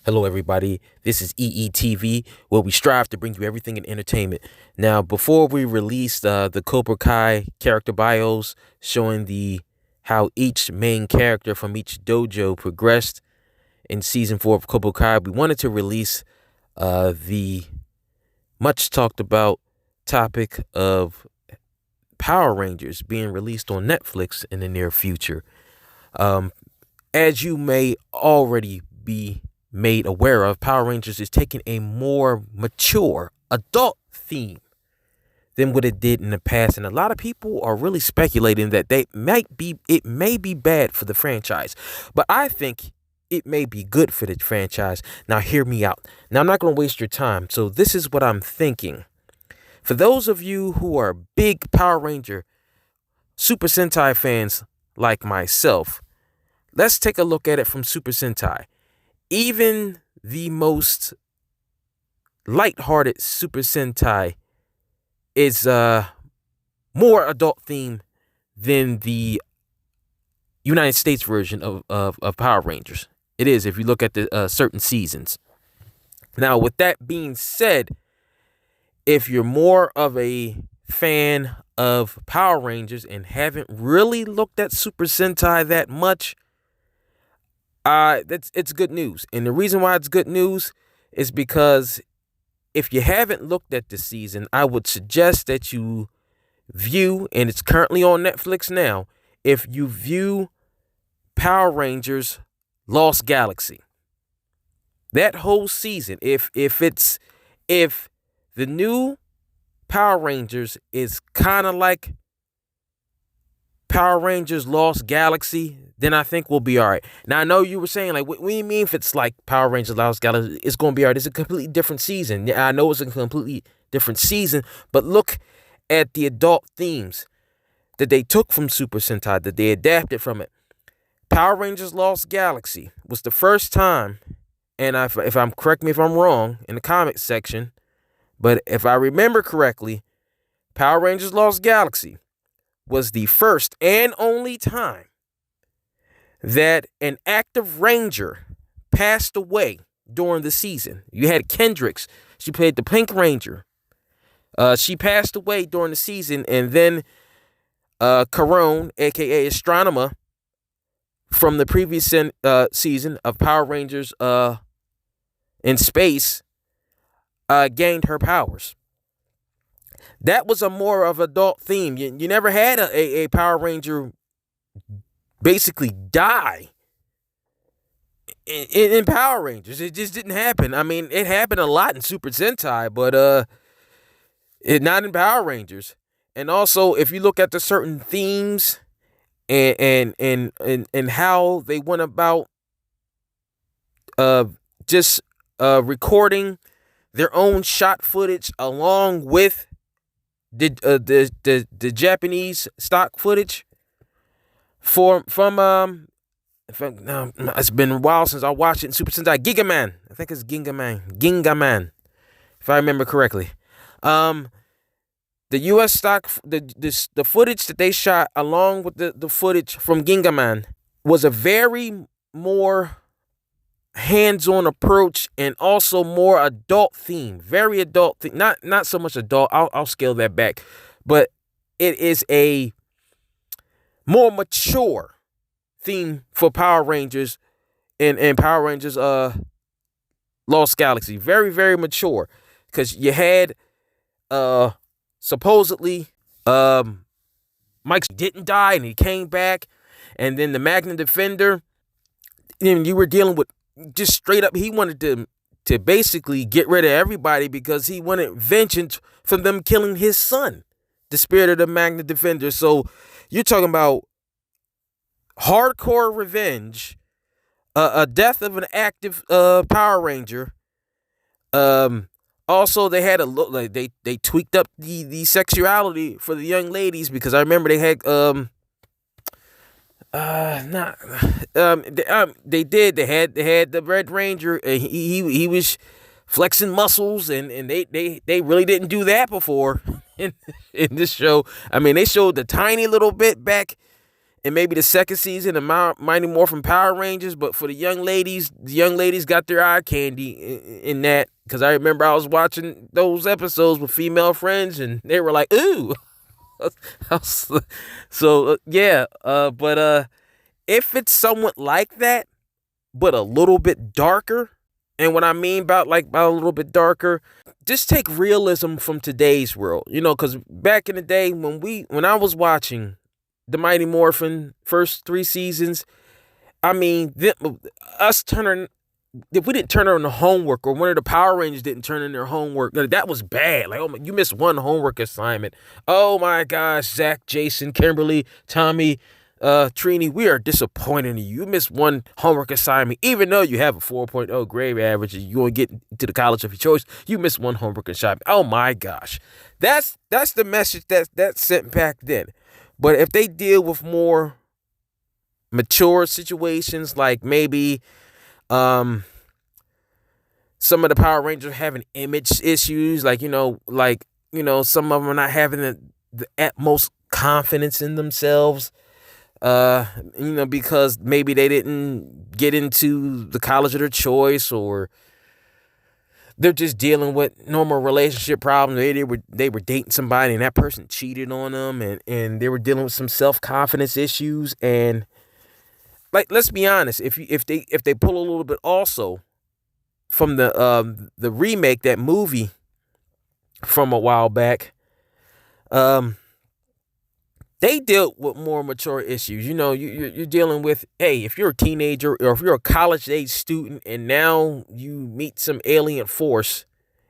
Hello, everybody. This is EETV, where we strive to bring you everything in entertainment. Now, before we released the Cobra Kai character bios showing the how each main character from each dojo progressed in season 4 of Cobra Kai, we wanted to release the much talked about topic of Power Rangers being released on Netflix in the near future. As you may already be made aware of, Power Rangers is taking a more mature adult theme than what it did in the past, and a lot of people are really speculating that it may be bad for the franchise, but I think it may be good for the franchise. Now hear me out. Now I'm not going to waste your time, so this is what I'm thinking. For those of you who are big Power Ranger Super Sentai fans like myself, let's take a look at it from Super Sentai. Even the most lighthearted Super Sentai is more adult themed than the United States version of Power Rangers. It is, if you look at the certain seasons. Now, with that being said, if you're more of a fan of Power Rangers and haven't really looked at Super Sentai that much, it's good news. And the reason why it's good news is because if you haven't looked at the season, I would suggest that you view, and it's currently on Netflix now, if you view Power Rangers Lost Galaxy. That whole season, if the new Power Rangers is kind of like Power Rangers Lost Galaxy, then I think we'll be all right. Now, I know you were saying, like, what do you mean if it's like Power Rangers Lost Galaxy, it's going to be all right? It's a completely different season. Yeah, I know it's a completely different season, but look at the adult themes that they took from Super Sentai, that they adapted from it. Power Rangers Lost Galaxy was the first time, and if I'm correct me if I'm wrong in the comics section, but if I remember correctly, Power Rangers Lost Galaxy was the first and only time that an active ranger passed away during the season. You had Kendricks. She played the Pink Ranger. She passed away during the season, and then Carone, a.k.a. Astronema, from the previous season of Power Rangers in Space, gained her powers. That was a more of adult theme. You never had a Power Ranger basically die in Power Rangers. It just didn't happen. I mean, it happened a lot in Super Sentai, but not in Power Rangers. And also, if you look at the certain themes and how they went about just recording their own shot footage along with the Japanese stock footage from it's been a while since I watched it in Super Sentai Gigaman. I think it's Gingaman, if I remember correctly. The U.S. stock, the footage that they shot along with the footage from Gingaman was a very more hands-on approach and also more adult theme, very adult theme. Not so much adult. I'll scale that back, but it is a more mature theme for Power Rangers and Power Rangers Lost Galaxy. Very, very mature, because you had supposedly Mike didn't die and he came back, and then the Magnum Defender, and you were dealing with just straight up, he wanted to basically get rid of everybody because he wanted vengeance from them killing his son, the spirit of the Magnum Defender. So you're talking about hardcore revenge, a death of an active Power Ranger. Also, they had a look like they tweaked up the sexuality for the young ladies, because I remember they had they had the Red Ranger, and he was flexing muscles, and they really didn't do that before in this show. I mean, they showed the tiny little bit back and maybe the second season of Mighty Morphin Power Rangers. But for the young ladies got their eye candy in that, because I remember I was watching those episodes with female friends, and they were like, "Ooh." So yeah, but if it's somewhat like that, but a little bit darker, and what I mean by a little bit darker, just take realism from today's world, because back in the day when I was watching the Mighty Morphin first 3 seasons, I mean, us turning, if we didn't turn in the homework, or one of the Power Rangers didn't turn in their homework, that was bad. Like, oh my, you missed one homework assignment. Oh my gosh, Zach, Jason, Kimberly, Tommy, Trini, we are disappointed in you. You missed one homework assignment, even though you have a 4.0 grade average and you want to get to the college of your choice. You missed one homework assignment. Oh my gosh, that's the message that's sent back then. But if they deal with more mature situations, like maybe some of the Power Rangers having image issues, like some of them are not having the utmost confidence in themselves, because maybe they didn't get into the college of their choice, or they're just dealing with normal relationship problems. They were dating somebody and that person cheated on them, and they were dealing with some self-confidence issues. And like, let's be honest, if they pull a little bit also from the remake, that movie from a while back, they dealt with more mature issues. You're dealing with, hey, if you're a teenager or if you're a college age student and now you meet some alien force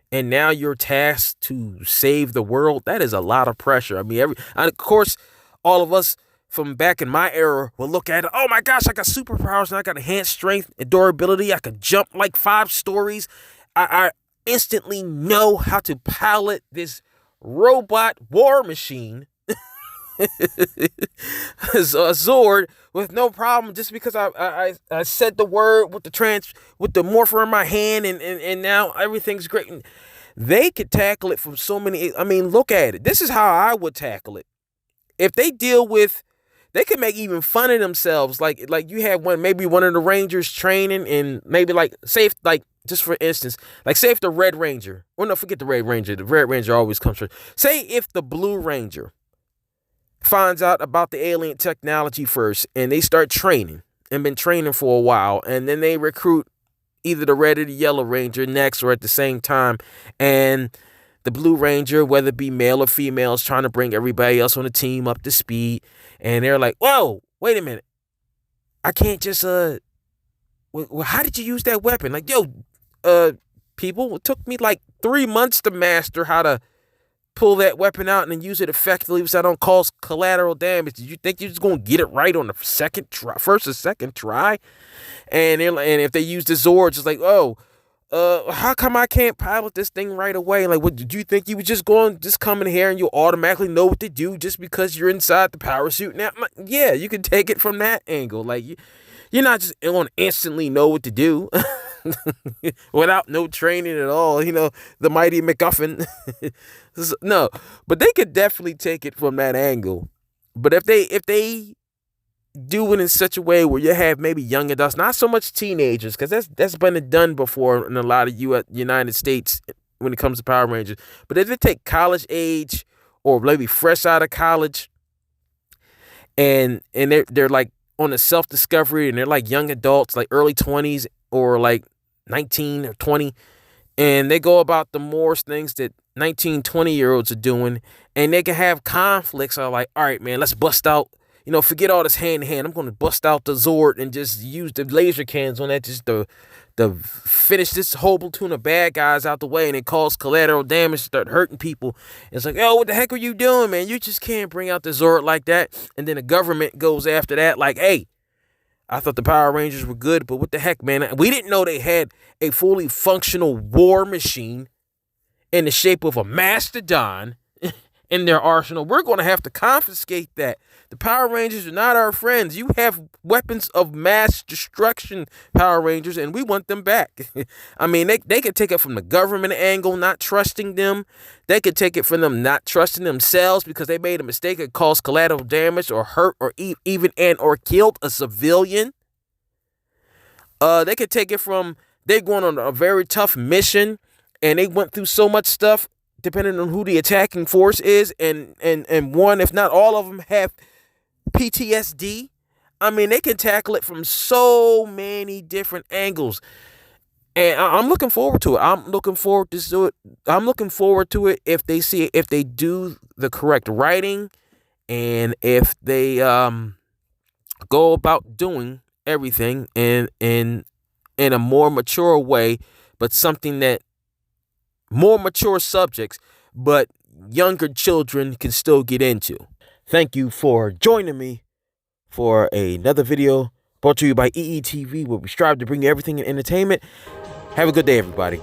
and now you're tasked to save the world, that is a lot of pressure. I mean, of course, all of us from back in my era will look at it, oh my gosh, I got superpowers and I got enhanced strength and durability. I could jump like 5 stories. I instantly know how to pilot this robot war machine, a Zord, with no problem, just because I said the word with the morpher in my hand, and now everything's great. And they could tackle it from so many. I mean, look at it. This is how I would tackle it. If they they could make even fun of themselves. Like you have maybe one of the Rangers training, and maybe just for instance, say if the Red Ranger, or no, forget the Red Ranger. The Red Ranger always comes first. Say if the Blue Ranger finds out about the alien technology first, and they start training and been training for a while, and then they recruit either the Red or the Yellow Ranger next or at the same time, and the Blue Ranger, whether it be male or female, is trying to bring everybody else on the team up to speed, and they're like, whoa, wait a minute, I can't just well, how did you use that weapon? Like, people, it took me like 3 months to master how to pull that weapon out and then use it effectively so I don't cause collateral damage. Did you think you're just gonna get it right on the first or second try? And if they use the Zords, it's like, how come I can't pilot this thing right away? Like, what did you think you were just come in here and you automatically know what to do just because you're inside the power suit? Now, yeah, you can take it from that angle. Like, you're not just gonna instantly know what to do without no training at all. The mighty MacGuffin. No, but they could definitely take it from that angle. But if they do it in such a way where you have maybe young adults, not so much teenagers, because that's been done before in a lot of United States when it comes to Power Rangers. But if they take college age or maybe fresh out of college, and they're like on a self-discovery, and they're like young adults, like early 20s or like 19 or 20, and they go about the more things that 19, 20-year-olds are doing, and they can have conflicts. Are like, all right, man, let's bust out, forget all this hand-to-hand. I'm going to bust out the Zord and just use the laser cannons on that just to finish this whole platoon of bad guys out the way, and it cause collateral damage, start hurting people. It's like, what the heck are you doing, man? You just can't bring out the Zord like that. And then the government goes after that like, hey, I thought the Power Rangers were good, but what the heck, man? We didn't know they had a fully functional war machine in the shape of a mastodon in their arsenal, we're going to have to confiscate that. The Power Rangers are not our friends. You have weapons of mass destruction, Power Rangers, and we want them back. I mean, they could take it from the government angle, not trusting them. They could take it from them not trusting themselves because they made a mistake that caused collateral damage or hurt or even or killed a civilian. They could take it from they're going on a very tough mission and they went through so much stuff depending on who the attacking force is, and one, if not all of them, have PTSD. I mean, they can tackle it from so many different angles. And I'm looking forward to it. I'm looking forward to it if they do the correct writing and if they go about doing everything in a more mature way, but something that more mature subjects, but younger children can still get into. Thank you for joining me for another video brought to you by EETV, where we strive to bring you everything in entertainment. Have a good day, everybody.